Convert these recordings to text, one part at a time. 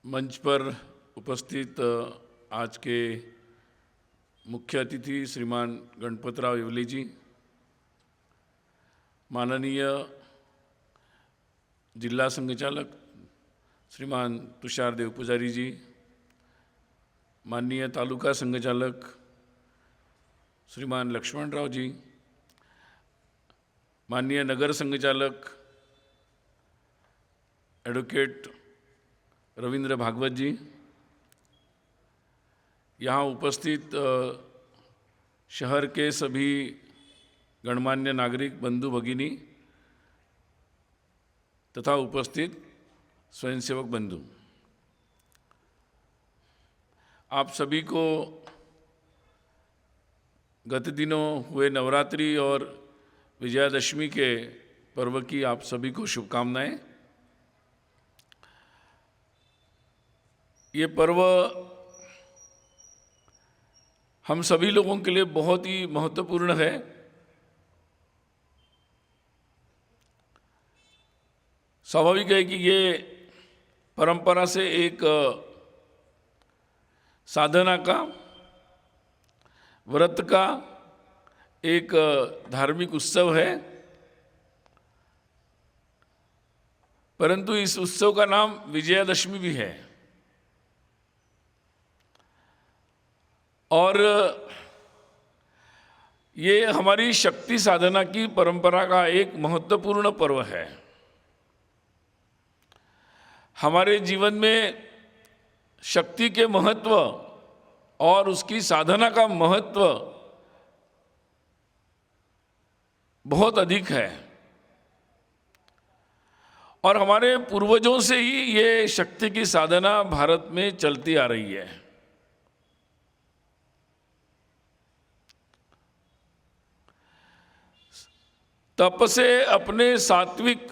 मंच पर उपस्थित आज के मुख्य अतिथि श्रीमान गणपतराव येवले जी, माननीय जिला संघचालक श्रीमान तुषारदेव पुजारी जी, माननीय तालुका संघचालक श्रीमान लक्ष्मणराव जी, माननीय नगर संघचालक एडवोकेट रविंद्र भागवत जी, यहाँ उपस्थित शहर के सभी गणमान्य नागरिक बंधु भगिनी तथा उपस्थित स्वयंसेवक बंधु, आप सभी को गत दिनों हुए नवरात्रि और विजयादशमी के पर्व की आप सभी को शुभकामनाएं। ये पर्व हम सभी लोगों के लिए बहुत ही महत्वपूर्ण है। स्वाभाविक है कि ये परंपरा से एक साधना का, व्रत का एक धार्मिक उत्सव है, परंतु इस उत्सव का नाम विजयादशमी भी है। और ये हमारी शक्ति साधना की परंपरा का एक महत्वपूर्ण पर्व है। हमारे जीवन में शक्ति के महत्व और उसकी साधना का महत्व बहुत अधिक है, और हमारे पूर्वजों से ही ये शक्ति की साधना भारत में चलती आ रही है। तप से, अपने सात्विक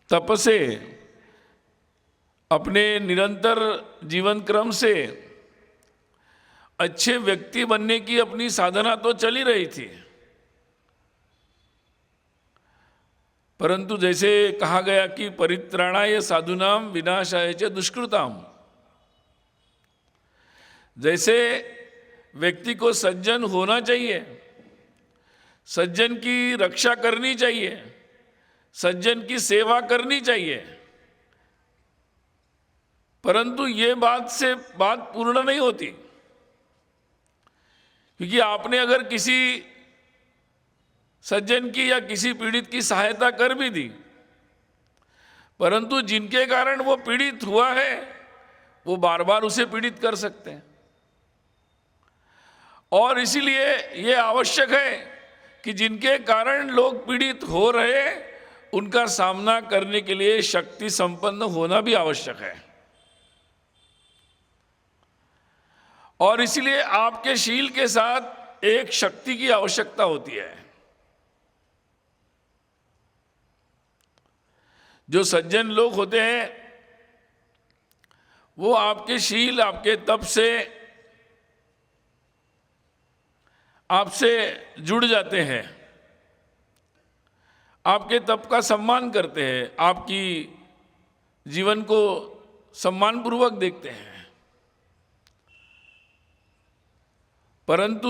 तप से, अपने निरंतर जीवन क्रम से अच्छे व्यक्ति बनने की अपनी साधना तो चल ही रही थी, परंतु जैसे कहा गया कि परित्राणाय साधूनाम विनाशाय च दुष्कृताम, जैसे व्यक्ति को सज्जन होना चाहिए, सज्जन की रक्षा करनी चाहिए, सज्जन की सेवा करनी चाहिए, परंतु ये बात पूर्ण नहीं होती, क्योंकि आपने अगर किसी सज्जन की या किसी पीड़ित की सहायता कर भी दी, परंतु जिनके कारण वो पीड़ित हुआ है वो बार बार उसे पीड़ित कर सकते हैं। और इसीलिए ये आवश्यक है कि जिनके कारण लोग पीड़ित हो रहे, उनका सामना करने के लिए शक्ति संपन्न होना भी आवश्यक है। और इसलिए आपके शील के साथ एक शक्ति की आवश्यकता होती है। जो सज्जन लोग होते हैं वो आपके शील, आपके तप से आपसे जुड़ जाते हैं, आपके तप का सम्मान करते हैं, आपकी जीवन को सम्मानपूर्वक देखते हैं। परंतु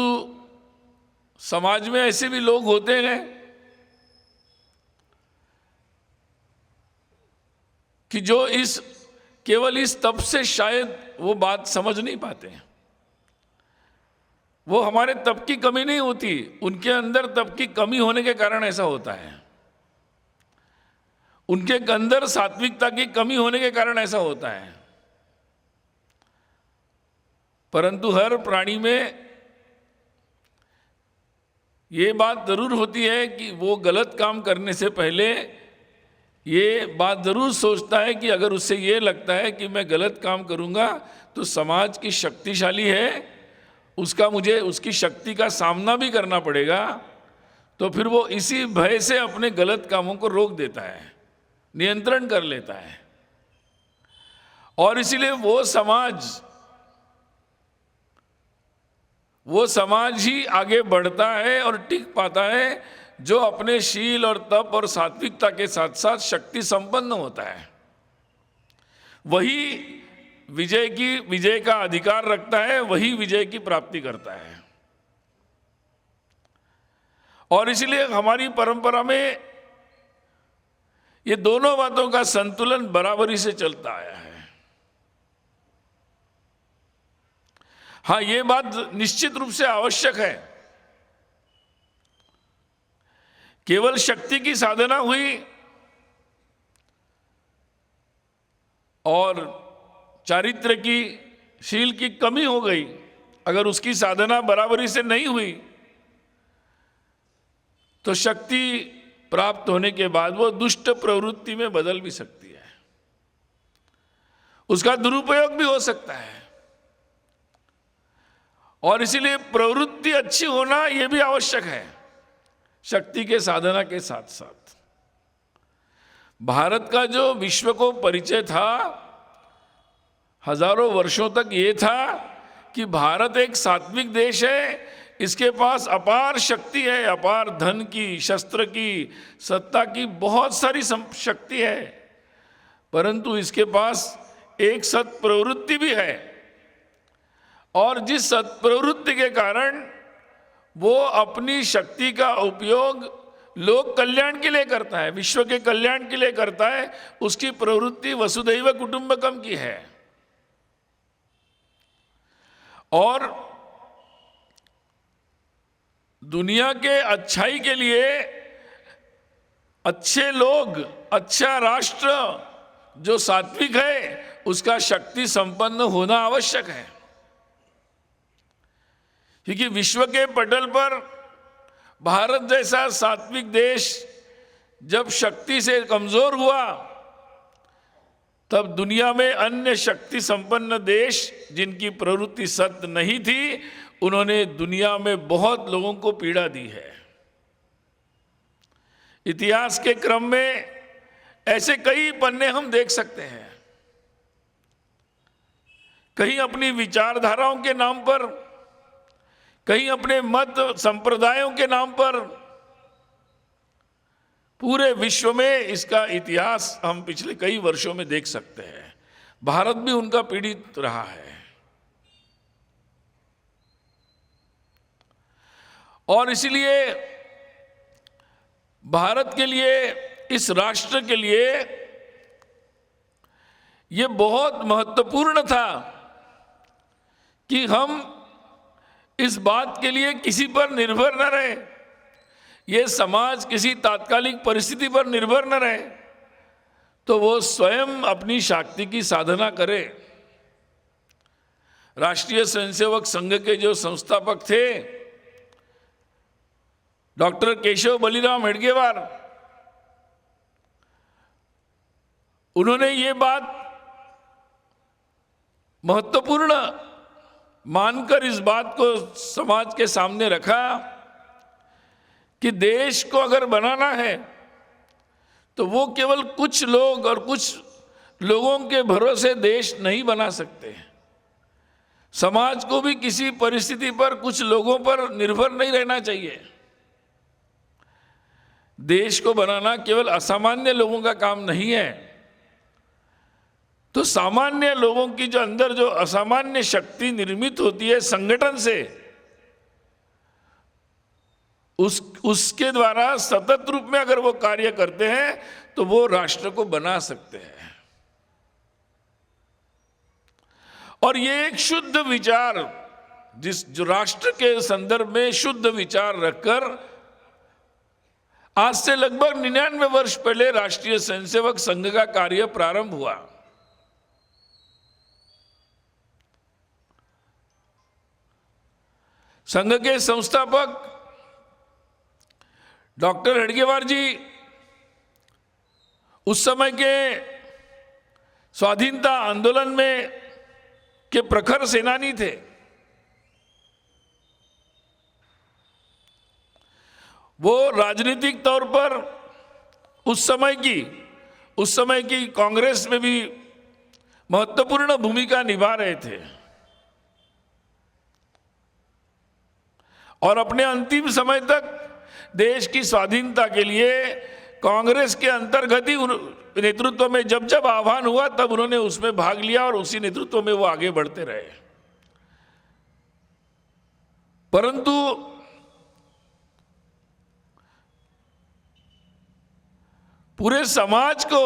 समाज में ऐसे भी लोग होते हैं कि जो केवल इस तप से शायद वो बात समझ नहीं पाते हैं। वो हमारे तप की कमी नहीं होती, उनके अंदर तप की कमी होने के कारण ऐसा होता है, उनके अंदर सात्विकता की कमी होने के कारण ऐसा होता है। परंतु हर प्राणी में ये बात जरूर होती है कि वो गलत काम करने से पहले ये बात जरूर सोचता है कि अगर उससे ये लगता है कि मैं गलत काम करूंगा तो समाज की शक्तिशाली है, मुझे उसकी शक्ति का सामना भी करना पड़ेगा, तो फिर वो इसी भय से अपने गलत कामों को रोक देता है, नियंत्रण कर लेता है। और इसीलिए वो समाज ही आगे बढ़ता है और टिक पाता है जो अपने शील और तप और सात्विकता के साथ साथ शक्ति संपन्न होता है। वही विजय का अधिकार रखता है वही विजय की प्राप्ति करता है। और इसलिए हमारी परंपरा में ये दोनों बातों का संतुलन बराबरी से चलता आया है। हाँ, ये बात निश्चित रूप से आवश्यक है। केवल शक्ति की साधना हुई और चारित्र्य की, शील की कमी हो गई, अगर उसकी साधना बराबरी से नहीं हुई तो शक्ति प्राप्त होने के बाद वो दुष्ट प्रवृत्ति में बदल भी सकती है, उसका दुरुपयोग भी हो सकता है। और इसीलिए प्रवृत्ति अच्छी होना यह भी आवश्यक है शक्ति के साधना के साथ साथ। भारत का जो विश्व को परिचय था हजारों वर्षों तक ये था कि भारत एक सात्विक देश है, इसके पास अपार शक्ति है, अपार धन की, शस्त्र की, सत्ता की बहुत सारी शक्ति है, परंतु इसके पास एक सत् प्रवृत्ति भी है। और जिस सत् प्रवृत्ति के कारण वो अपनी शक्ति का उपयोग लोक कल्याण के लिए करता है, विश्व के कल्याण के लिए करता है, उसकी प्रवृत्ति वसुधैव कुटुंबकम की है। और दुनिया के अच्छाई के लिए अच्छे लोग, अच्छा राष्ट्र जो सात्विक है उसका शक्ति संपन्न होना आवश्यक है। क्योंकि विश्व के पटल पर भारत जैसा सात्विक देश जब शक्ति से कमजोर हुआ तब दुनिया में अन्य शक्ति संपन्न देश जिनकी प्रवृत्ति सत्य नहीं थी उन्होंने दुनिया में बहुत लोगों को पीड़ा दी है। इतिहास के क्रम में ऐसे कई पन्ने हम देख सकते हैं। कहीं अपनी विचारधाराओं के नाम पर, कहीं अपने मत संप्रदायों के नाम पर, पूरे विश्व में इसका इतिहास हम पिछले कई वर्षों में देख सकते हैं। भारत भी उनका पीड़ित रहा है। और इसलिए भारत के लिए, इस राष्ट्र के लिए ये बहुत महत्वपूर्ण था कि हम इस बात के लिए किसी पर निर्भर न रहे, ये समाज किसी तात्कालिक परिस्थिति पर निर्भर न रहे, तो वो स्वयं अपनी शक्ति की साधना करे। राष्ट्रीय स्वयंसेवक संघ के जो संस्थापक थे डॉक्टर केशव बलिराम हेडगेवार, उन्होंने ये बात महत्वपूर्ण मानकर इस बात को समाज के सामने रखा कि देश को अगर बनाना है तो वो केवल कुछ लोग और कुछ लोगों के भरोसे देश नहीं बना सकते। समाज को भी किसी परिस्थिति पर, कुछ लोगों पर निर्भर नहीं रहना चाहिए। देश को बनाना केवल असामान्य लोगों का काम नहीं है। तो सामान्य लोगों की जो अंदर जो असामान्य शक्ति निर्मित होती है संगठन से, उसके द्वारा सतत रूप में अगर वो कार्य करते हैं तो वो राष्ट्र को बना सकते हैं। और ये एक शुद्ध विचार, जो राष्ट्र के संदर्भ में शुद्ध विचार रखकर आज से लगभग 99 वर्ष पहले राष्ट्रीय स्वयंसेवक संघ का कार्य प्रारंभ हुआ। संघ के संस्थापक डॉक्टर हेडगेवार जी उस समय के स्वाधीनता आंदोलन में के प्रखर सेनानी थे। वो राजनीतिक तौर पर उस समय की कांग्रेस में भी महत्वपूर्ण भूमिका निभा रहे थे और अपने अंतिम समय तक देश की स्वाधीनता के लिए कांग्रेस के अंतर्गत ही नेतृत्व में जब जब आह्वान हुआ तब उन्होंने उसमें भाग लिया और उसी नेतृत्व में वो आगे बढ़ते रहे। परंतु पूरे समाज को,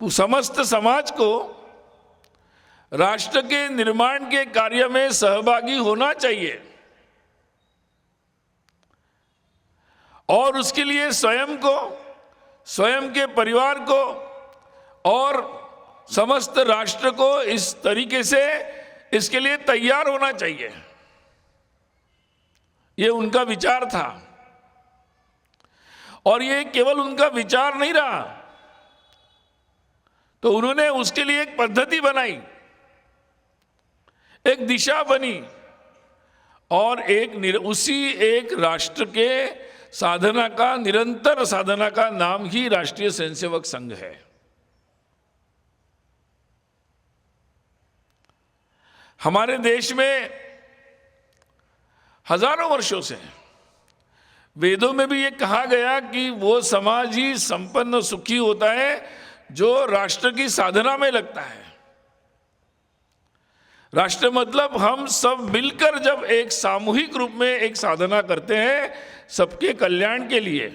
समस्त समाज को राष्ट्र के निर्माण के कार्य में सहभागी होना चाहिए और उसके लिए स्वयं को, स्वयं के परिवार को और समस्त राष्ट्र को इस तरीके से इसके लिए तैयार होना चाहिए। ये उनका विचार था और ये केवल उनका विचार नहीं रहा, तो उन्होंने उसके लिए एक पद्धति बनाई, एक दिशा बनी और उसी एक राष्ट्र के साधना का, निरंतर साधना का नाम ही राष्ट्रीय स्वयंसेवक संघ है। हमारे देश में हजारों वर्षों से वेदों में भी ये कहा गया कि वो समाज ही संपन्न सुखी होता है जो राष्ट्र की साधना में लगता है। राष्ट्र मतलब हम सब मिलकर जब एक सामूहिक रूप में एक साधना करते हैं सबके कल्याण के लिए,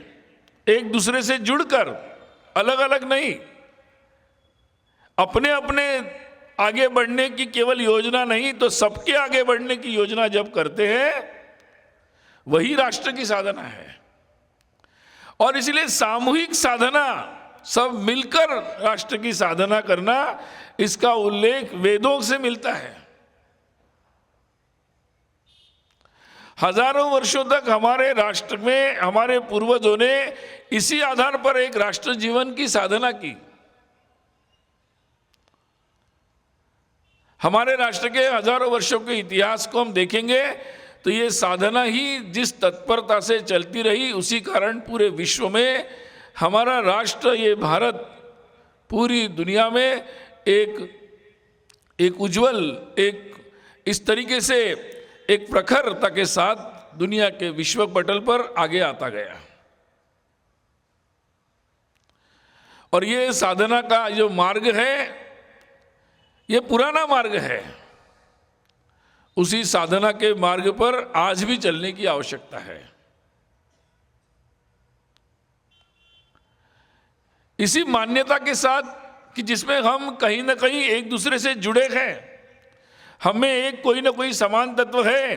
एक दूसरे से जुड़कर, अलग अलग नहीं, अपने अपने आगे बढ़ने की केवल योजना नहीं तो सबके आगे बढ़ने की योजना जब करते हैं वही राष्ट्र की साधना है। और इसलिए सामूहिक साधना, सब मिलकर राष्ट्र की साधना करना, इसका उल्लेख वेदों से मिलता है। हजारों वर्षों तक हमारे राष्ट्र में हमारे पूर्वजों ने इसी आधार पर एक राष्ट्र जीवन की साधना की। हमारे राष्ट्र के हजारों वर्षों के इतिहास को हम देखेंगे तो ये साधना ही जिस तत्परता से चलती रही, उसी कारण पूरे विश्व में हमारा राष्ट्र, ये भारत, पूरी दुनिया में एक उज्जवल, एक इस तरीके से एक प्रखरता के साथ दुनिया के विश्व पटल पर आगे आता गया। और ये साधना का जो मार्ग है, ये पुराना मार्ग है। उसी साधना के मार्ग पर आज भी चलने की आवश्यकता है। इसी मान्यता के साथ कि जिसमें हम कहीं ना कहीं एक दूसरे से जुड़े हैं, हमें एक कोई ना कोई समान तत्व है,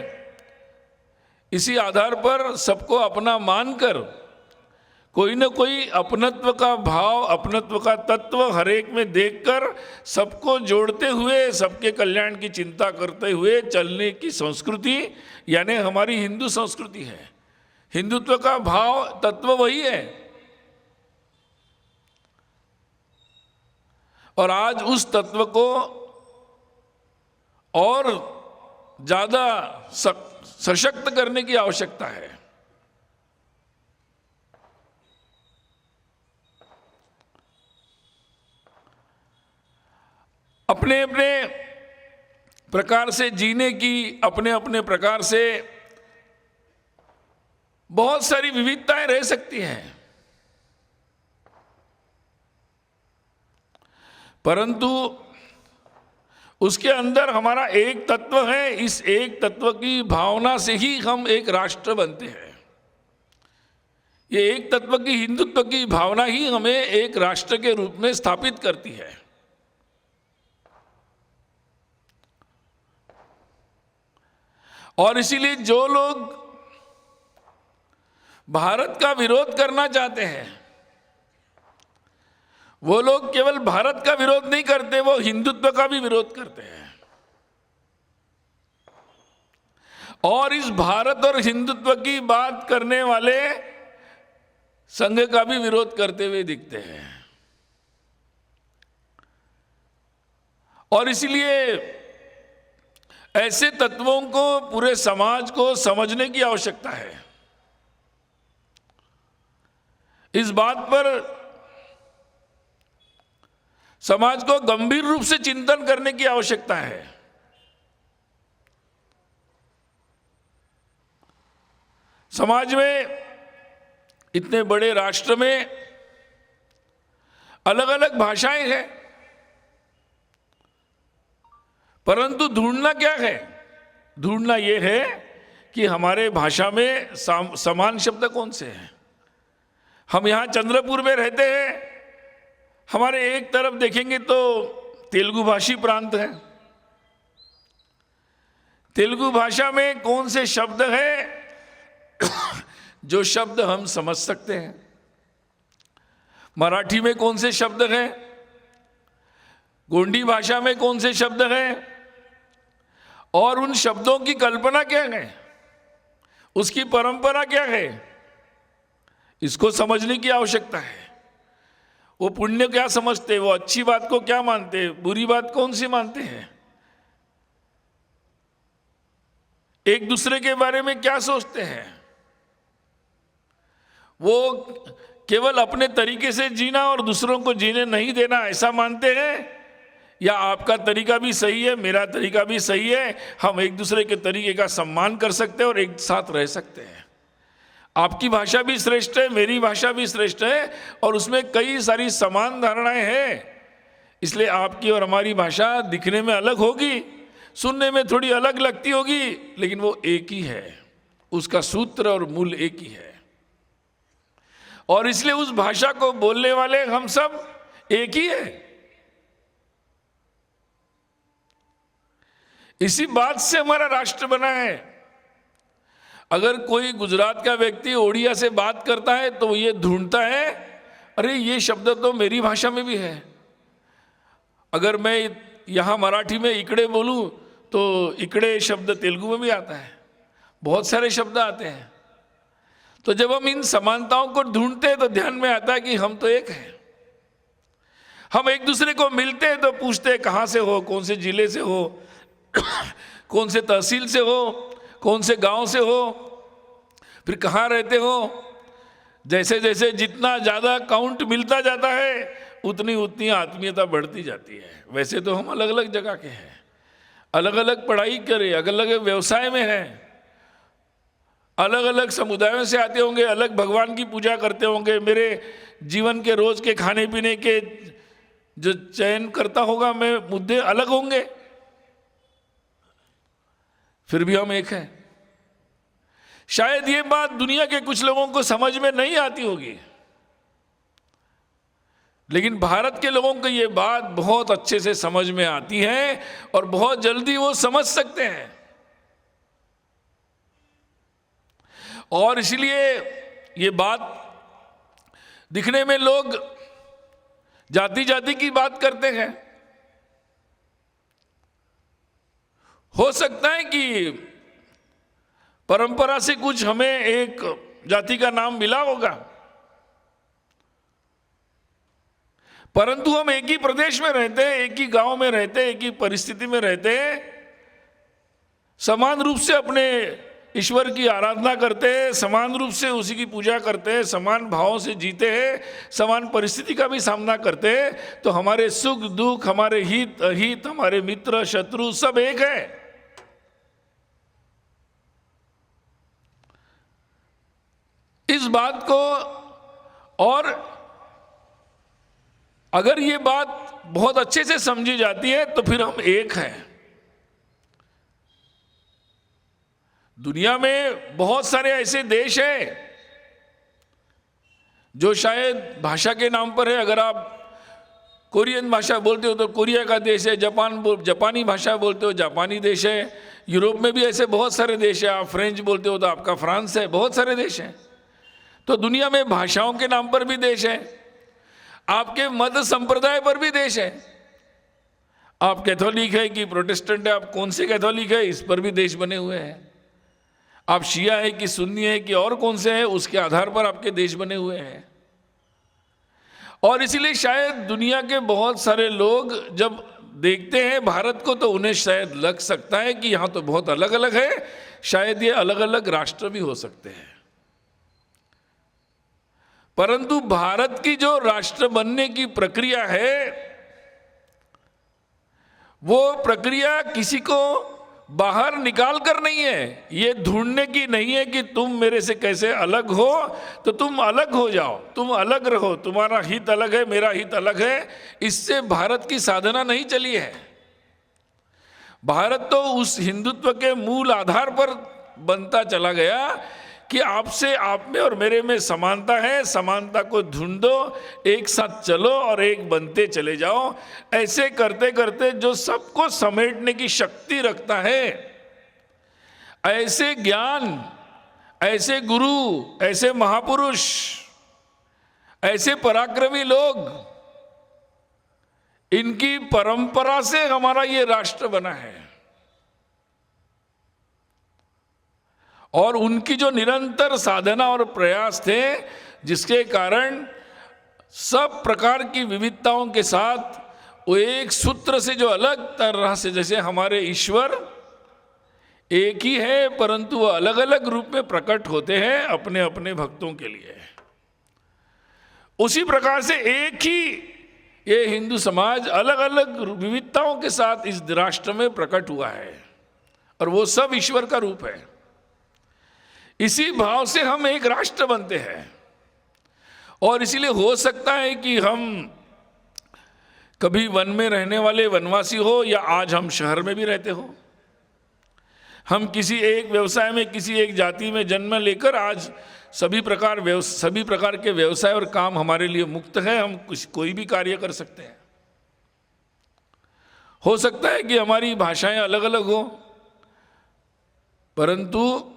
इसी आधार पर सबको अपना मानकर कोई ना कोई अपनत्व का भाव, अपनत्व का तत्व हर एक में देखकर सबको जोड़ते हुए, सबके कल्याण की चिंता करते हुए चलने की संस्कृति यानी हमारी हिंदू संस्कृति है। हिंदुत्व का भाव तत्व वही है। और आज उस तत्व को और ज्यादा सशक्त करने की आवश्यकता है। अपने अपने प्रकार से जीने की, अपने अपने प्रकार से बहुत सारी विविधताएं रह सकती हैं, परंतु उसके अंदर हमारा एक तत्व है। इस एक तत्व की भावना से ही हम एक राष्ट्र बनते हैं। ये एक तत्व की, हिंदुत्व की भावना ही हमें एक राष्ट्र के रूप में स्थापित करती है। और इसीलिए जो लोग भारत का विरोध करना चाहते हैं, वो लोग केवल भारत का विरोध नहीं करते, वो हिंदुत्व का भी विरोध करते हैं। और इस भारत और हिंदुत्व की बात करने वाले संघ का भी विरोध करते हुए दिखते हैं। और इसलिए ऐसे तत्वों को पूरे समाज को समझने की आवश्यकता है। इस बात पर समाज को गंभीर रूप से चिंतन करने की आवश्यकता है। समाज में, इतने बड़े राष्ट्र में अलग अलग भाषाएं हैं, परंतु ढूंढना क्या है? ढूंढना यह है कि हमारे भाषा में समान शब्द कौन से हैं। हम यहाँ चंद्रपुर में रहते हैं, हमारे एक तरफ देखेंगे तो तेलुगु भाषी प्रांत है। तेलुगु भाषा में कौन से शब्द हैं जो शब्द हम समझ सकते हैं? मराठी में कौन से शब्द हैं? गोंडी भाषा में कौन से शब्द हैं? और उन शब्दों की कल्पना क्या है, उसकी परंपरा क्या है, इसको समझने की आवश्यकता है। वो पुण्य क्या समझते हैं, वो अच्छी बात को क्या मानते हैं, बुरी बात कौन सी मानते हैं, एक दूसरे के बारे में क्या सोचते हैं। वो केवल अपने तरीके से जीना और दूसरों को जीने नहीं देना ऐसा मानते हैं, या आपका तरीका भी सही है, मेरा तरीका भी सही है, हम एक दूसरे के तरीके का सम्मान कर सकते हैं और एक साथ रह सकते हैं। आपकी भाषा भी श्रेष्ठ है, मेरी भाषा भी श्रेष्ठ है, और उसमें कई सारी समान धारणाएं हैं। इसलिए आपकी और हमारी भाषा दिखने में अलग होगी, सुनने में थोड़ी अलग लगती होगी, लेकिन वो एक ही है, उसका सूत्र और मूल एक ही है। और इसलिए उस भाषा को बोलने वाले हम सब एक ही है। इसी बात से हमारा राष्ट्र बना है। अगर कोई गुजरात का व्यक्ति ओडिया से बात करता है तो ये ढूंढता है, अरे ये शब्द तो मेरी भाषा में भी है। अगर मैं यहाँ मराठी में इकड़े बोलूँ तो इकड़े शब्द तेलुगु में भी आता है, बहुत सारे शब्द आते हैं। तो जब हम इन समानताओं को ढूंढते हैं तो ध्यान में आता है कि हम तो एक हैं। हम एक दूसरे को मिलते हैं तो पूछते हैं कहाँ से हो, कौन से जिले से हो, कौन से तहसील से हो, कौन से गांव से हो, फिर कहाँ रहते हो। जैसे जैसे जितना ज़्यादा काउंट मिलता जाता है उतनी उतनी आत्मीयता बढ़ती जाती है। वैसे तो हम अलग अलग जगह के हैं, अलग अलग पढ़ाई करें, अलग अलग व्यवसाय में हैं, अलग अलग समुदायों से आते होंगे, अलग भगवान की पूजा करते होंगे, मेरे जीवन के रोज के खाने पीने के जो चयन करता होगा मैं मुद्दे अलग होंगे, फिर भी हम एक हैं। शायद ये बात दुनिया के कुछ लोगों को समझ में नहीं आती होगी, लेकिन भारत के लोगों को ये बात बहुत अच्छे से समझ में आती है और बहुत जल्दी वो समझ सकते हैं। और इसलिए ये बात दिखने में लोग जाति जाति की बात करते हैं। हो सकता है कि परंपरा से कुछ हमें एक जाति का नाम मिला होगा, परंतु हम एक ही प्रदेश में रहते हैं, एक ही गांव में रहते हैं, एक ही परिस्थिति में रहते हैं, समान रूप से अपने ईश्वर की आराधना करते हैं, समान रूप से उसी की पूजा करते हैं, समान भावों से जीते हैं, समान परिस्थिति का भी सामना करते हैं। तो हमारे सुख दुख, हमारे हित अहित, हमारे मित्र शत्रु सब एक है। इस बात को, और अगर ये बात बहुत अच्छे से समझी जाती है तो फिर हम एक हैं। दुनिया में बहुत सारे ऐसे देश हैं जो शायद भाषा के नाम पर है। अगर आप कोरियन भाषा बोलते हो तो कोरिया का देश है, जापानी भाषा बोलते हो जापानी देश है, यूरोप में भी ऐसे बहुत सारे देश हैं। आप फ्रेंच बोलते हो तो आपका फ्रांस है, बहुत सारे देश हैं। तो दुनिया में भाषाओं के नाम पर भी देश है, आपके मत संप्रदाय पर भी देश है। आप कैथोलिक है कि प्रोटेस्टेंट है, आप कौन से कैथोलिक है, इस पर भी देश बने हुए हैं। आप शिया है कि सुन्नी है कि और कौन से है, उसके आधार पर आपके देश बने हुए हैं। और इसलिए शायद दुनिया के बहुत सारे लोग जब देखते हैं भारत को तो उन्हें शायद लग सकता है कि यहाँ तो बहुत अलग अलग है, शायद ये अलग अलग राष्ट्र भी हो सकते हैं। परंतु भारत की जो राष्ट्र बनने की प्रक्रिया है, वो प्रक्रिया किसी को बाहर निकाल कर नहीं है, ये ढूंढने की नहीं है कि तुम मेरे से कैसे अलग हो, तो तुम अलग हो जाओ, तुम अलग रहो, तुम्हारा हित अलग है, मेरा हित अलग है। इससे भारत की साधना नहीं चली है। भारत तो उस हिंदुत्व के मूल आधार पर बनता चला गया कि आपसे, आप में और मेरे में समानता है, समानता को ढूंढो, एक साथ चलो और एक बनते चले जाओ। ऐसे करते करते जो सबको समेटने की शक्ति रखता है, ऐसे ज्ञान, ऐसे गुरु, ऐसे महापुरुष, ऐसे पराक्रमी लोग, इनकी परंपरा से हमारा ये राष्ट्र बना है। और उनकी जो निरंतर साधना और प्रयास थे, जिसके कारण सब प्रकार की विविधताओं के साथ वो एक सूत्र से जो अलग तरह से, जैसे हमारे ईश्वर एक ही है परंतु वो अलग अलग रूप में प्रकट होते हैं अपने अपने भक्तों के लिए, उसी प्रकार से एक ही ये हिंदू समाज अलग अलग विविधताओं के साथ इस राष्ट्र में प्रकट हुआ है, और वो सब ईश्वर का रूप है। इसी भाव से हम एक राष्ट्र बनते हैं। और इसीलिए हो सकता है कि हम कभी वन में रहने वाले वनवासी हो, या आज हम शहर में भी रहते हो, हम किसी एक व्यवसाय में, किसी एक जाति में जन्म लेकर आज सभी प्रकार के व्यवसाय और काम हमारे लिए मुक्त है, हम कोई भी कार्य कर सकते हैं। हो सकता है कि हमारी भाषाएं अलग अलग हो, परंतु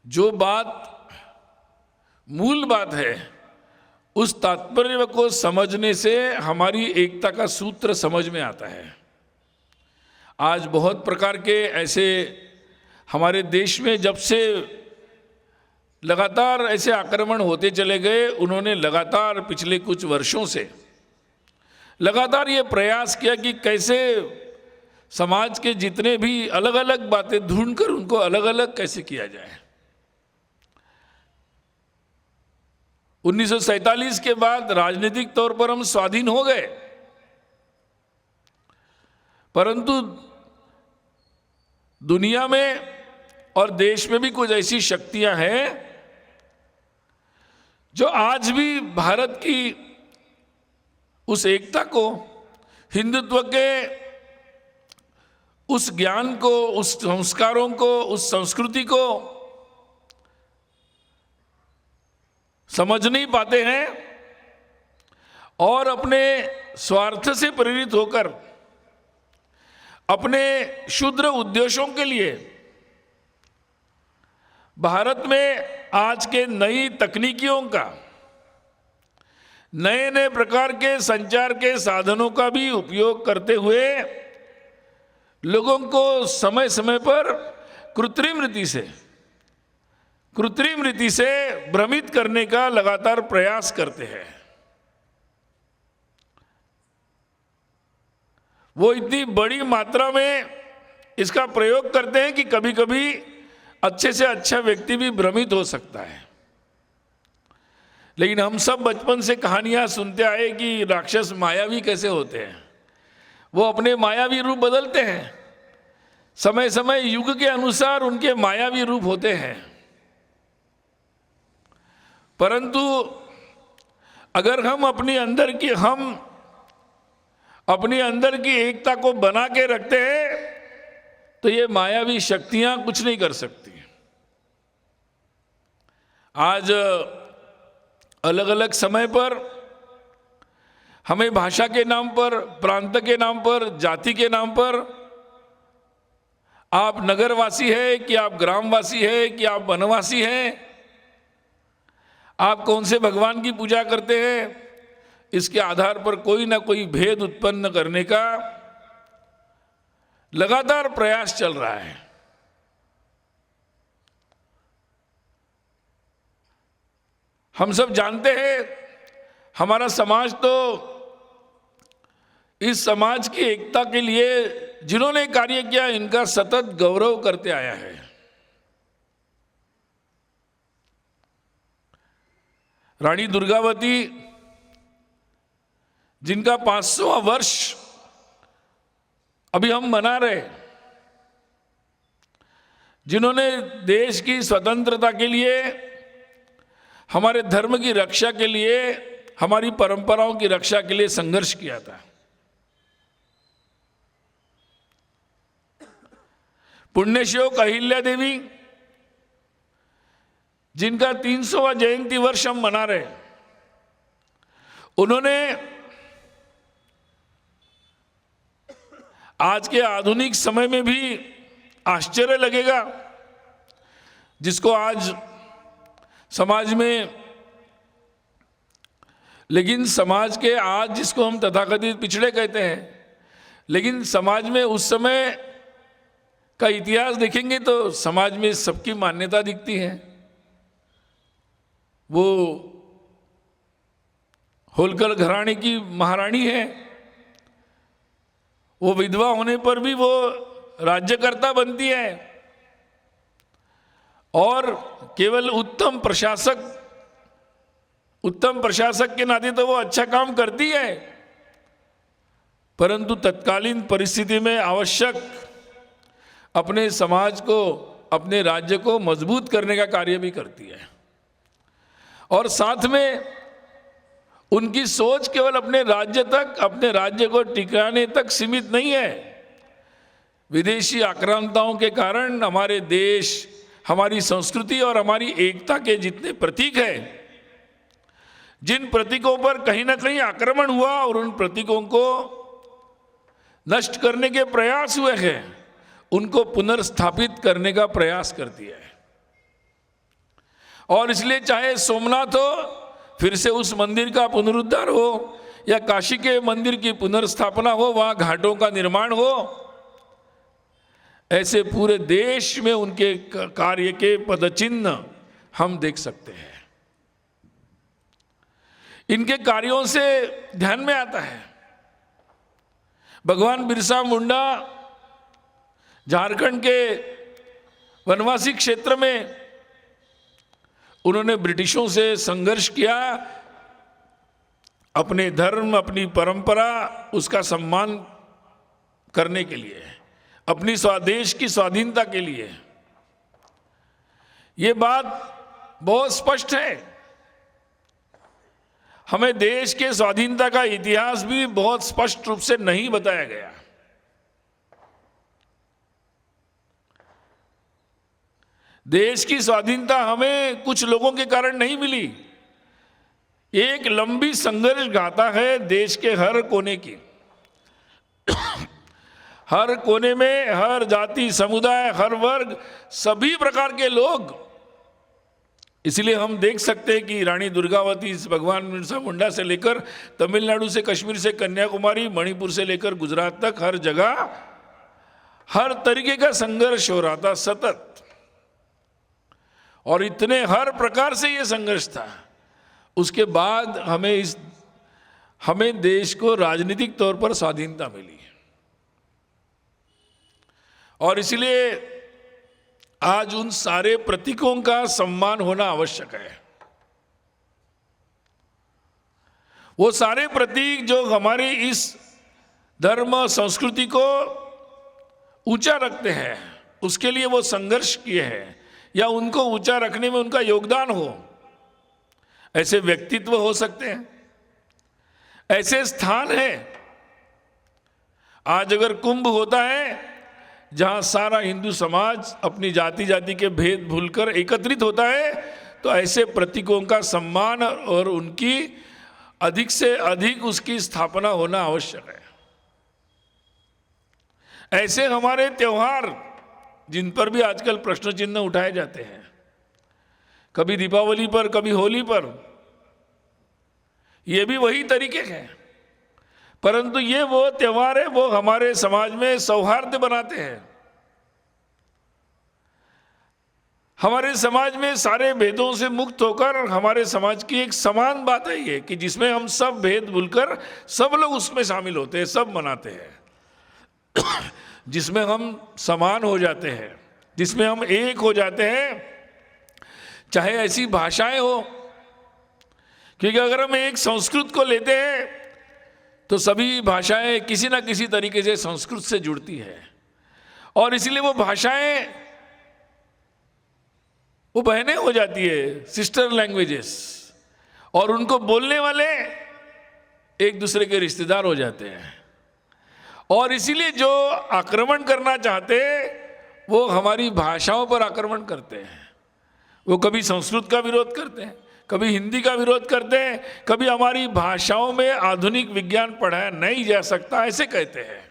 जो बात मूल बात है, उस तात्पर्य को समझने से हमारी एकता का सूत्र समझ में आता है। आज बहुत प्रकार के ऐसे हमारे देश में जब से लगातार ऐसे आक्रमण होते चले गए, उन्होंने लगातार पिछले कुछ वर्षों से लगातार ये प्रयास किया कि कैसे समाज के जितने भी अलग अलग बातें ढूंढकर उनको अलग अलग कैसे किया जाए। 1947 के बाद राजनीतिक तौर पर हम स्वाधीन हो गए, परंतु दुनिया में और देश में भी कुछ ऐसी शक्तियां हैं जो आज भी भारत की उस एकता को, हिंदुत्व के उस ज्ञान को, उस संस्कारों को, उस संस्कृति को समझ नहीं पाते हैं, और अपने स्वार्थ से प्रेरित होकर अपने क्षुद्र उद्देश्यों के लिए भारत में आज के नई तकनीकियों का, नए नए प्रकार के संचार के साधनों का भी उपयोग करते हुए लोगों को समय समय पर कृत्रिम रीति से भ्रमित करने का लगातार प्रयास करते हैं। वो इतनी बड़ी मात्रा में इसका प्रयोग करते हैं कि कभी कभी अच्छे से अच्छा व्यक्ति भी भ्रमित हो सकता है। लेकिन हम सब बचपन से कहानियां सुनते आए कि राक्षस मायावी कैसे होते हैं। वो अपने मायावी रूप बदलते हैं, समय समय युग के अनुसार उनके मायावी रूप होते हैं, परंतु अगर हम अपने अंदर की एकता को बना के रखते हैं तो ये मायावी शक्तियां कुछ नहीं कर सकती। आज अलग अलग समय पर हमें भाषा के नाम पर, प्रांत के नाम पर, जाति के नाम पर, आप नगरवासी है कि आप ग्रामवासी है कि आप वनवासी हैं, आप कौन से भगवान की पूजा करते हैं, इसके आधार पर कोई ना कोई भेद उत्पन्न करने का लगातार प्रयास चल रहा है। हम सब जानते हैं, हमारा समाज तो इस समाज की एकता के लिए जिन्होंने कार्य किया, इनका सतत गौरव करते आया है। रानी दुर्गावती, जिनका 500वां वर्ष अभी हम मना रहे, जिन्होंने देश की स्वतंत्रता के लिए, हमारे धर्म की रक्षा के लिए, हमारी परंपराओं की रक्षा के लिए संघर्ष किया था। पुण्यश्लोक अहिल्या देवी, जिनका 300वां जयंती वर्ष हम मना रहे, उन्होंने आज के आधुनिक समय में भी आश्चर्य लगेगा, जिसको आज समाज में, लेकिन समाज के आज जिसको हम तथाकथित पिछड़े कहते हैं, लेकिन समाज में उस समय का इतिहास देखेंगे तो समाज में सबकी मान्यता दिखती है। वो होलकर घराने की महारानी है, वो विधवा होने पर भी वो राज्यकर्ता बनती है और केवल उत्तम प्रशासक के नाते तो वो अच्छा काम करती है, परंतु तत्कालीन परिस्थिति में आवश्यक अपने समाज को, अपने राज्य को मजबूत करने का कार्य भी करती है। और साथ में उनकी सोच केवल अपने राज्य तक, अपने राज्य को टिकाने तक सीमित नहीं है। विदेशी आक्रांताओं के कारण हमारे देश, हमारी संस्कृति और हमारी एकता के जितने प्रतीक हैं, जिन प्रतीकों पर कहीं ना कहीं आक्रमण हुआ और उन प्रतीकों को नष्ट करने के प्रयास हुए हैं, उनको पुनर्स्थापित करने का प्रयास करती है। और इसलिए चाहे सोमनाथ हो, फिर से उस मंदिर का पुनरुद्धार हो, या काशी के मंदिर की पुनर्स्थापना हो, वहाँ घाटों का निर्माण हो, ऐसे पूरे देश में उनके कार्य के पदचिन्ह हम देख सकते हैं। इनके कार्यों से ध्यान में आता है, भगवान बिरसा मुंडा झारखंड के वनवासी क्षेत्र में उन्होंने ब्रिटिशों से संघर्ष किया, अपने धर्म, अपनी परंपरा, उसका सम्मान करने के लिए, अपनी स्वदेश की स्वाधीनता के लिए। ये बात बहुत स्पष्ट है। हमें देश के स्वाधीनता का इतिहास भी बहुत स्पष्ट रूप से नहीं बताया गया। देश की स्वाधीनता हमें कुछ लोगों के कारण नहीं मिली। एक लंबी संघर्ष गाथा है देश के हर कोने की। हर कोने में हर जाति, समुदाय, हर वर्ग, सभी प्रकार के लोग। इसलिए हम देख सकते हैं कि रानी दुर्गावती, भगवान बिरसा मुंडा से लेकर तमिलनाडु से कश्मीर से कन्याकुमारी, मणिपुर से लेकर गुजरात तक, हर जगह हर तरीके का संघर्ष हो रहा था सतत। और इतने हर प्रकार से ये संघर्ष था। उसके बाद हमें देश को राजनीतिक तौर पर स्वाधीनता मिली। और इसलिए आज उन सारे प्रतीकों का सम्मान होना आवश्यक है। वो सारे प्रतीक जो हमारी इस धर्म संस्कृति को ऊंचा रखते हैं, उसके लिए वो संघर्ष किए हैं, या उनको ऊंचा रखने में उनका योगदान हो। ऐसे व्यक्तित्व हो सकते हैं, ऐसे स्थान हैं। आज अगर कुंभ होता है जहां सारा हिंदू समाज अपनी जाति के भेद भूलकर एकत्रित होता है, तो ऐसे प्रतीकों का सम्मान और उनकी अधिक से अधिक उसकी स्थापना होना आवश्यक है। ऐसे हमारे त्योहार, जिन पर भी आजकल प्रश्न चिन्ह उठाए जाते हैं, कभी दीपावली पर, कभी होली पर, ये भी वही तरीके हैं। परंतु ये वो त्योहार है, वो हमारे समाज में सौहार्द बनाते हैं। हमारे समाज में सारे भेदों से मुक्त होकर हमारे समाज की एक समान बात है ये, कि जिसमें हम सब भेद भूलकर सब लोग उसमें शामिल होते हैं, सब मनाते हैं। जिसमें हम समान हो जाते हैं, जिसमें हम एक हो जाते हैं। चाहे ऐसी भाषाएं हो, क्योंकि अगर हम एक संस्कृत को लेते हैं तो सभी भाषाएं किसी ना किसी तरीके से संस्कृत से जुड़ती है। और इसलिए वो भाषाएं वो बहनें हो जाती है, सिस्टर लैंग्वेजेस, और उनको बोलने वाले एक दूसरे के रिश्तेदार हो जाते हैं। और इसीलिए जो आक्रमण करना चाहते वो हमारी भाषाओं पर आक्रमण करते हैं। वो कभी संस्कृत का विरोध करते हैं, कभी हिंदी का विरोध करते हैं, कभी हमारी भाषाओं में आधुनिक विज्ञान पढ़ाया नहीं जा सकता ऐसे कहते हैं।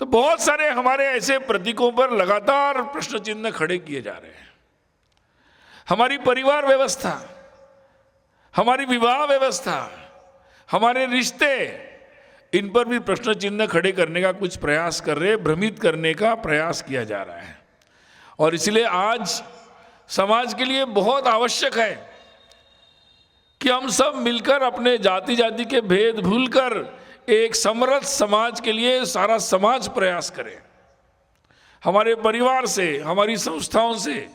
तो बहुत सारे हमारे ऐसे प्रतीकों पर लगातार प्रश्न चिन्ह खड़े किए जा रहे हैं। हमारी परिवार व्यवस्था, हमारी विवाह व्यवस्था, हमारे रिश्ते, इन पर भी प्रश्न चिन्ह खड़े करने का कुछ प्रयास कर रहे, भ्रमित करने का प्रयास किया जा रहा है। और इसलिए आज समाज के लिए बहुत आवश्यक है कि हम सब मिलकर अपने जाति जाति के भेद भूलकर एक समृद्ध समाज के लिए सारा समाज प्रयास करे। हमारे परिवार से, हमारी संस्थाओं से,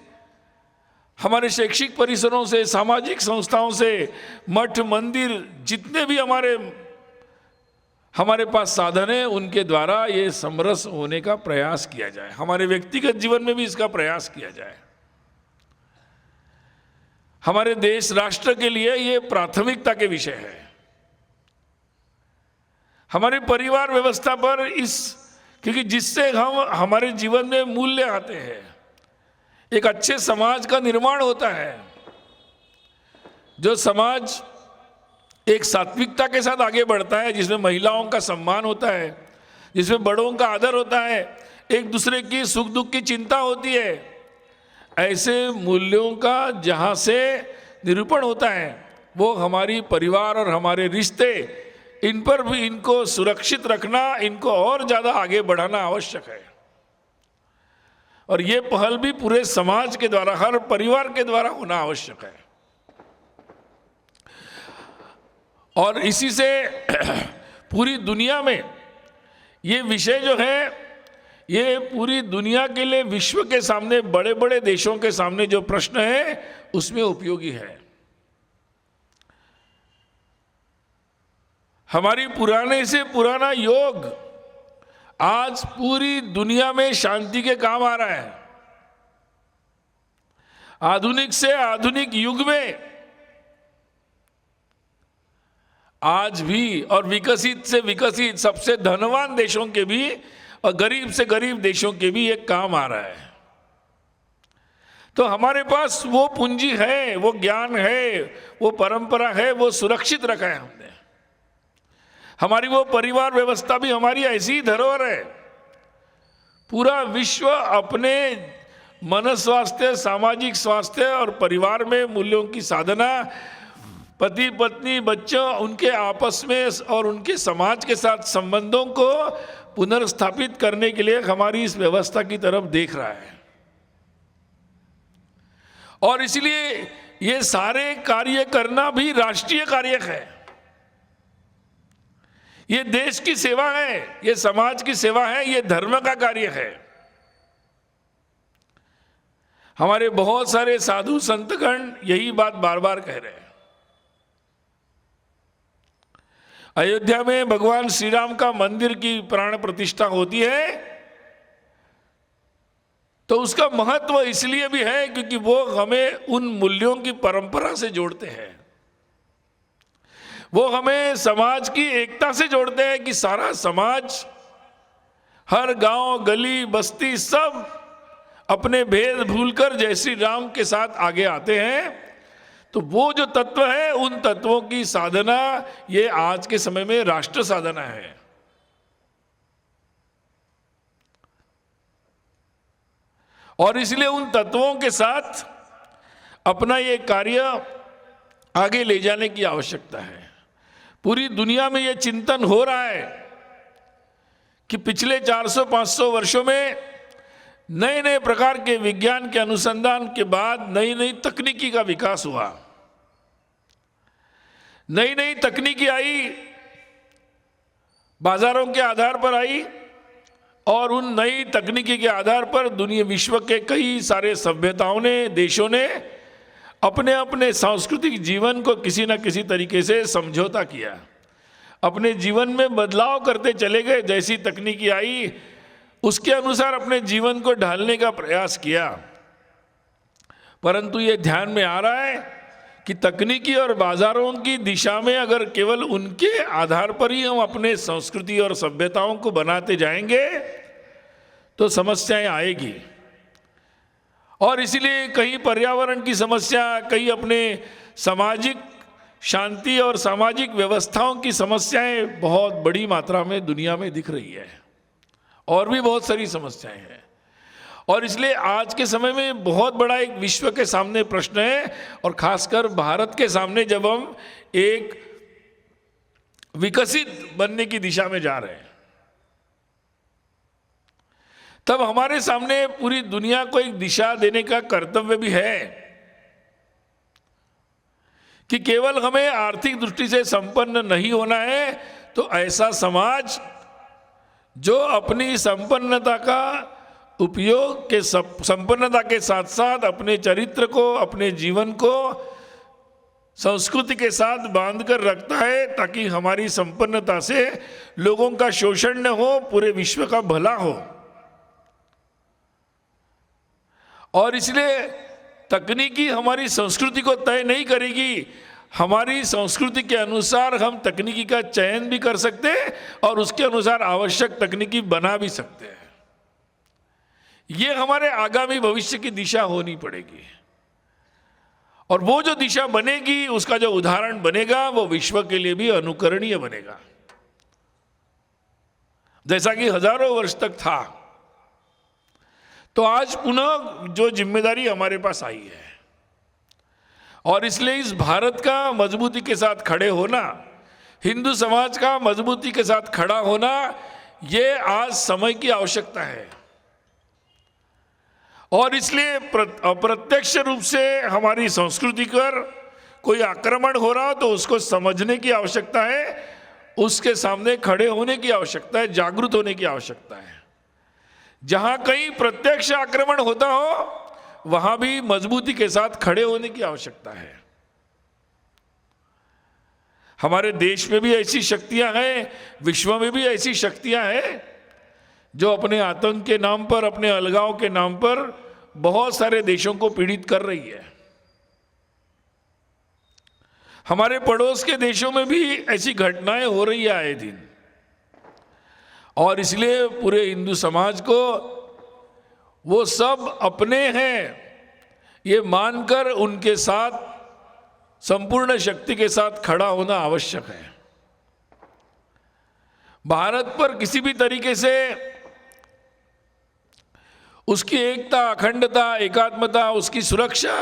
हमारे शैक्षिक परिसरों से, सामाजिक संस्थाओं से, मठ मंदिर, जितने भी हमारे पास साधन है, उनके द्वारा ये समरस होने का प्रयास किया जाए। हमारे व्यक्तिगत जीवन में भी इसका प्रयास किया जाए। हमारे देश राष्ट्र के लिए ये प्राथमिकता के विषय है। हमारी परिवार व्यवस्था पर क्योंकि जिससे हमारे जीवन में मूल्य आते हैं, एक अच्छे समाज का निर्माण होता है। जो समाज एक सात्विकता के साथ आगे बढ़ता है, जिसमें महिलाओं का सम्मान होता है, जिसमें बड़ों का आदर होता है, एक दूसरे की सुख दुख की चिंता होती है, ऐसे मूल्यों का जहाँ से निरूपण होता है, वो हमारी परिवार और हमारे रिश्ते, इन पर भी इनको सुरक्षित रखना, इनको और ज़्यादा आगे बढ़ाना आवश्यक है। और ये पहल भी पूरे समाज के द्वारा, हर परिवार के द्वारा होना आवश्यक है। और इसी से पूरी दुनिया में ये विषय जो है, ये पूरी दुनिया के लिए, विश्व के सामने, बड़े बड़े देशों के सामने जो प्रश्न है उसमें उपयोगी है। हमारी पुराने से पुराना योग आज पूरी दुनिया में शांति के काम आ रहा है। आधुनिक से आधुनिक युग में आज भी, और विकसित से विकसित, सबसे धनवान देशों के भी और गरीब से गरीब देशों के भी एक काम आ रहा है। तो हमारे पास वो पूंजी है, वो ज्ञान है, वो परंपरा है, वो सुरक्षित रखा है हमने। हमारी वो परिवार व्यवस्था भी हमारी ऐसी धरोहर है। पूरा विश्व अपने मन स्वास्थ्य, सामाजिक स्वास्थ्य और परिवार में मूल्यों की साधना, पति पत्नी, बच्चों, उनके आपस में और उनके समाज के साथ संबंधों को पुनर्स्थापित करने के लिए हमारी इस व्यवस्था की तरफ देख रहा है। और इसलिए ये सारे कार्य करना भी राष्ट्रीय कार्य है। ये देश की सेवा है, ये समाज की सेवा है, ये धर्म का कार्य है। हमारे बहुत सारे साधु संतगण यही बात बार बार कह रहे हैं। अयोध्या में भगवान श्री राम का मंदिर की प्राण प्रतिष्ठा होती है तो उसका महत्व इसलिए भी है क्योंकि वो हमें उन मूल्यों की परंपरा से जोड़ते हैं। वो हमें समाज की एकता से जोड़ते हैं कि सारा समाज, हर गांव, गली, बस्ती, सब अपने भेद भूलकर जय श्री राम के साथ आगे आते हैं। तो वो जो तत्व है, उन तत्वों की साधना ये आज के समय में राष्ट्र साधना है। और इसलिए उन तत्वों के साथ अपना ये कार्य आगे ले जाने की आवश्यकता है। पूरी दुनिया में ये चिंतन हो रहा है कि पिछले 400-500 वर्षों में नए नए प्रकार के विज्ञान के अनुसंधान के बाद नई नई तकनीकी का विकास हुआ। नई नई तकनीकी आई, बाजारों के आधार पर आई, और उन नई तकनीकी के आधार पर दुनिया, विश्व के कई सारे सभ्यताओं ने, देशों ने अपने अपने सांस्कृतिक जीवन को किसी न किसी तरीके से समझौता किया, अपने जीवन में बदलाव करते चले गए। जैसी तकनीकी आई उसके अनुसार अपने जीवन को ढालने का प्रयास किया, परंतु ये ध्यान में आ रहा है कि तकनीकी और बाजारों की दिशा में अगर केवल उनके आधार पर ही हम अपने संस्कृति और सभ्यताओं को बनाते जाएंगे तो समस्याएं आएगी। और इसीलिए कहीं पर्यावरण की समस्या, कहीं अपने सामाजिक शांति और सामाजिक व्यवस्थाओं की समस्याएं बहुत बड़ी मात्रा में दुनिया में दिख रही है, और भी बहुत सारी समस्याएं हैं। और इसलिए आज के समय में बहुत बड़ा एक विश्व के सामने प्रश्न है, और खासकर भारत के सामने, जब हम एक विकसित बनने की दिशा में जा रहे हैं, तब हमारे सामने पूरी दुनिया को एक दिशा देने का कर्तव्य भी है कि केवल हमें आर्थिक दृष्टि से संपन्न नहीं होना है, तो ऐसा समाज जो अपनी संपन्नता का उपयोग के संपन्नता के साथ साथ अपने चरित्र को, अपने जीवन को संस्कृति के साथ बांध कर रखता है, ताकि हमारी संपन्नता से लोगों का शोषण न हो, पूरे विश्व का भला हो। और इसलिए तकनीकी हमारी संस्कृति को तय नहीं करेगी, हमारी संस्कृति के अनुसार हम तकनीकी का चयन भी कर सकते हैं और उसके अनुसार आवश्यक तकनीकी बना भी सकते हैं। ये हमारे आगामी भविष्य की दिशा होनी पड़ेगी, और वो जो दिशा बनेगी, उसका जो उदाहरण बनेगा, वो विश्व के लिए भी अनुकरणीय बनेगा। जैसा कि हजारों वर्ष तक था, तो आज पुनः जो जिम्मेदारी हमारे पास आई है, और इसलिए इस भारत का मजबूती के साथ खड़े होना, हिंदू समाज का मजबूती के साथ खड़ा होना, ये आज समय की आवश्यकता है। और इसलिए अप्रत्यक्ष रूप से हमारी संस्कृति पर कोई आक्रमण हो रहा हो तो उसको समझने की आवश्यकता है, उसके सामने खड़े होने की आवश्यकता है, जागरूक होने की आवश्यकता है। जहां कहीं प्रत्यक्ष आक्रमण होता हो, वहां भी मजबूती के साथ खड़े होने की आवश्यकता है। हमारे देश में भी ऐसी शक्तियां हैं, विश्व में भी ऐसी शक्तियां हैं जो अपने आतंक के नाम पर, अपने अलगाव के नाम पर बहुत सारे देशों को पीड़ित कर रही है। हमारे पड़ोस के देशों में भी ऐसी घटनाएं हो रही है आए दिन, और इसलिए पूरे हिंदू समाज को वो सब अपने हैं ये मानकर उनके साथ संपूर्ण शक्ति के साथ खड़ा होना आवश्यक है। भारत पर किसी भी तरीके से उसकी एकता, अखंडता, एकात्मता, उसकी सुरक्षा,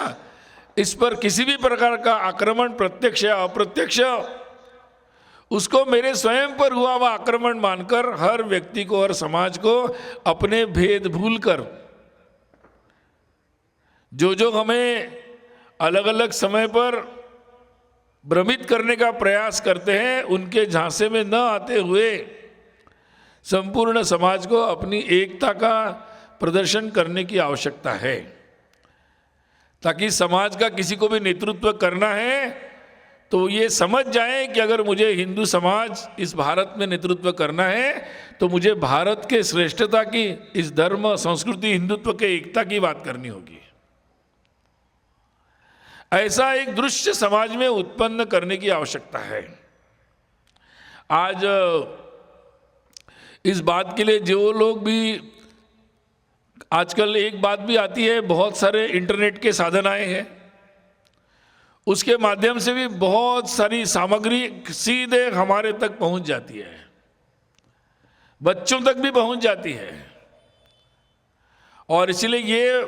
इस पर किसी भी प्रकार का आक्रमण, प्रत्यक्ष या अप्रत्यक्ष, उसको मेरे स्वयं पर हुआ हुआ आक्रमण मानकर हर व्यक्ति को, हर समाज को अपने भेद भूलकर जो हमें अलग अलग समय पर भ्रमित करने का प्रयास करते हैं, उनके झांसे में न आते हुए संपूर्ण समाज को अपनी एकता का प्रदर्शन करने की आवश्यकता है, ताकि समाज का किसी को भी नेतृत्व करना है तो ये समझ जाए कि अगर मुझे हिंदू समाज इस भारत में नेतृत्व करना है तो मुझे भारत के श्रेष्ठता की, इस धर्म, संस्कृति, हिंदुत्व के एकता की बात करनी होगी। ऐसा एक दृश्य समाज में उत्पन्न करने की आवश्यकता है। आज इस बात के लिए जो लोग भी, आजकल एक बात भी आती है, बहुत सारे इंटरनेट के साधन आए हैं, उसके माध्यम से भी बहुत सारी सामग्री सीधे हमारे तक पहुंच जाती है, बच्चों तक भी पहुंच जाती है। और इसलिए ये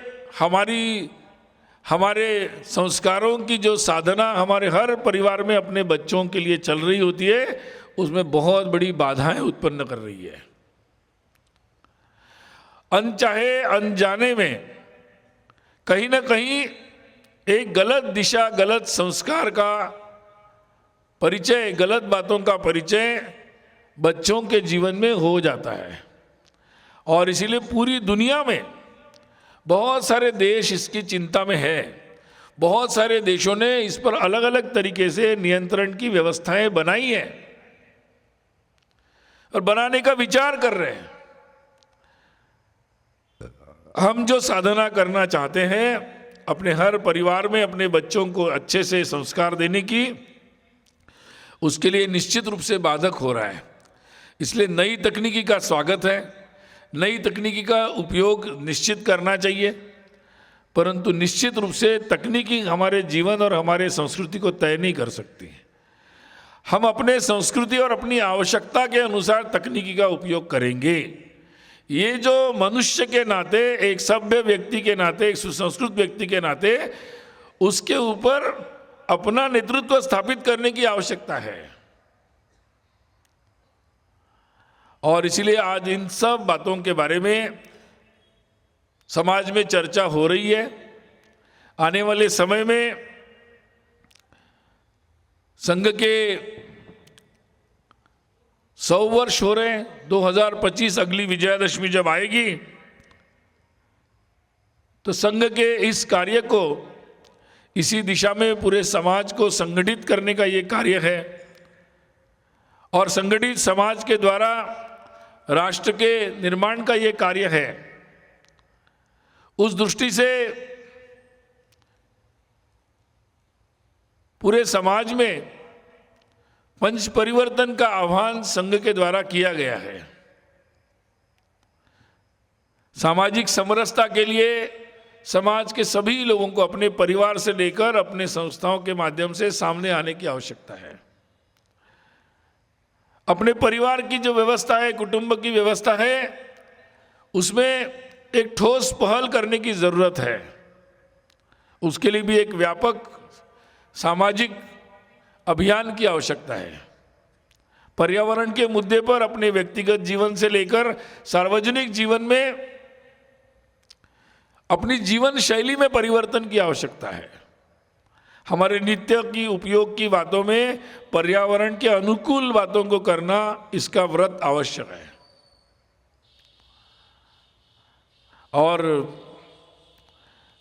हमारे संस्कारों की जो साधना हमारे हर परिवार में अपने बच्चों के लिए चल रही होती है, उसमें बहुत बड़ी बाधाएं उत्पन्न कर रही है। अनचाहे अनजाने में कहीं ना कहीं एक गलत दिशा, गलत संस्कार का परिचय, गलत बातों का परिचय बच्चों के जीवन में हो जाता है। और इसीलिए पूरी दुनिया में बहुत सारे देश इसकी चिंता में है। बहुत सारे देशों ने इस पर अलग अलग तरीके से नियंत्रण की व्यवस्थाएं बनाई हैं और बनाने का विचार कर रहे हैं। हम जो साधना करना चाहते हैं अपने हर परिवार में अपने बच्चों को अच्छे से संस्कार देने की, उसके लिए निश्चित रूप से बाधक हो रहा है। इसलिए नई तकनीकी का स्वागत है, नई तकनीकी का उपयोग निश्चित करना चाहिए, परंतु निश्चित रूप से तकनीकी हमारे जीवन और हमारे संस्कृति को तय नहीं कर सकती। हम अपने संस्कृति और अपनी आवश्यकता के अनुसार तकनीकी का उपयोग करेंगे। ये जो मनुष्य के नाते, एक सभ्य व्यक्ति के नाते, एक सुसंस्कृत व्यक्ति के नाते उसके ऊपर अपना नेतृत्व स्थापित करने की आवश्यकता है। और इसलिए आज इन सब बातों के बारे में समाज में चर्चा हो रही है। आने वाले समय में संघ के 100 वर्ष हो रहे हैं। 2025 अगली विजयादशमी जब आएगी तो संघ के इस कार्य को, इसी दिशा में पूरे समाज को संगठित करने का ये कार्य है। और संगठित समाज के द्वारा राष्ट्र के निर्माण का ये कार्य है। उस दृष्टि से पूरे समाज में पंच परिवर्तन का आह्वान संघ के द्वारा किया गया है। सामाजिक समरसता के लिए समाज के सभी लोगों को अपने परिवार से लेकर अपने संस्थाओं के माध्यम से सामने आने की आवश्यकता है। अपने परिवार की जो व्यवस्था है, कुटुंब की व्यवस्था है, उसमें एक ठोस पहल करने की जरूरत है। उसके लिए भी एक व्यापक सामाजिक अभियान की आवश्यकता है। पर्यावरण के मुद्दे पर अपने व्यक्तिगत जीवन से लेकर सार्वजनिक जीवन में अपनी जीवन शैली में परिवर्तन की आवश्यकता है। हमारे नित्य की उपयोग की बातों में पर्यावरण के अनुकूल बातों को करना, इसका व्रत आवश्यक है। और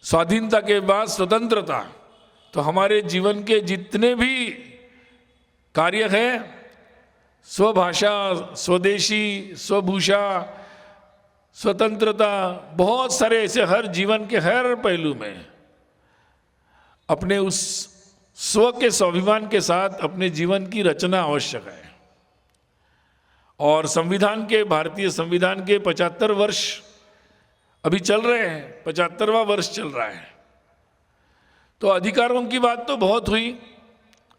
स्वाधीनता के बाद स्वतंत्रता, तो हमारे जीवन के जितने भी कार्य हैं, स्वभाषा, स्वदेशी, स्वभूषा, स्वतंत्रता, बहुत सारे ऐसे हर जीवन के हर पहलू में अपने उस स्व के स्वाभिमान के साथ अपने जीवन की रचना आवश्यक है। और संविधान के, भारतीय संविधान के 75 वर्ष अभी चल रहे हैं, 75वां वर्ष चल रहा है। तो अधिकारों की बात तो बहुत हुई।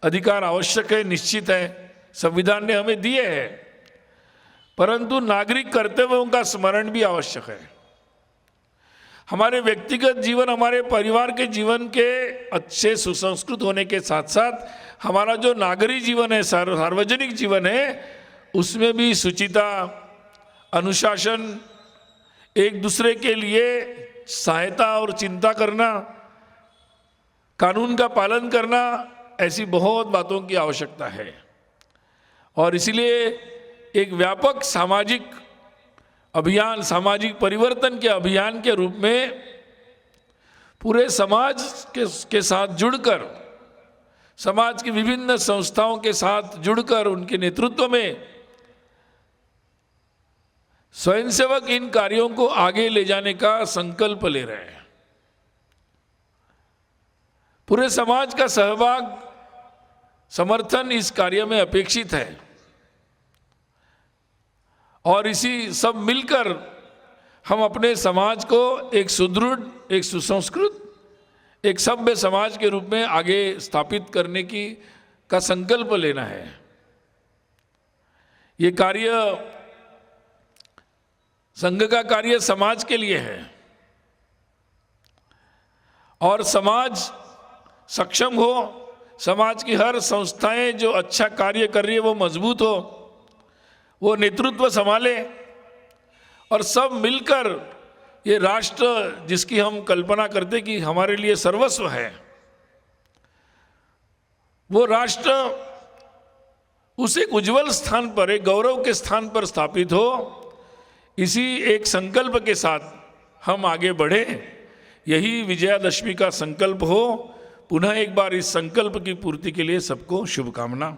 अधिकार आवश्यक है, निश्चित है, संविधान ने हमें दिए हैं, परंतु नागरिक कर्तव्यों का स्मरण भी आवश्यक है। हमारे व्यक्तिगत जीवन, हमारे परिवार के जीवन के अच्छे सुसंस्कृत होने के साथ साथ हमारा जो नागरिक जीवन है, सार्वजनिक जीवन है, उसमें भी शुचिता, अनुशासन, एक दूसरे के लिए सहायता और चिंता करना, कानून का पालन करना, ऐसी बहुत बातों की आवश्यकता है। और इसलिए एक व्यापक सामाजिक अभियान, सामाजिक परिवर्तन के अभियान के रूप में पूरे समाज के साथ जुड़कर, समाज की विभिन्न संस्थाओं के साथ जुड़कर उनके नेतृत्व में स्वयंसेवक इन कार्यों को आगे ले जाने का संकल्प ले रहे हैं। पूरे समाज का सहभाग, समर्थन इस कार्य में अपेक्षित है। और इसी सब मिलकर हम अपने समाज को एक सुदृढ़, एक सुसंस्कृत, एक सभ्य समाज के रूप में आगे स्थापित करने का संकल्प लेना है। ये कार्य, संघ का कार्य समाज के लिए है। और समाज सक्षम हो, समाज की हर संस्थाएं जो अच्छा कार्य कर रही है वो मजबूत हो, वो नेतृत्व संभाले, और सब मिलकर ये राष्ट्र जिसकी हम कल्पना करते कि हमारे लिए सर्वस्व है, वो राष्ट्र उस एक उज्जवल स्थान पर, एक गौरव के स्थान पर स्थापित हो। इसी एक संकल्प के साथ हम आगे बढ़े, यही विजयादशमी का संकल्प हो। पुनः एक बार इस संकल्प की पूर्ति के लिए सबको शुभकामना।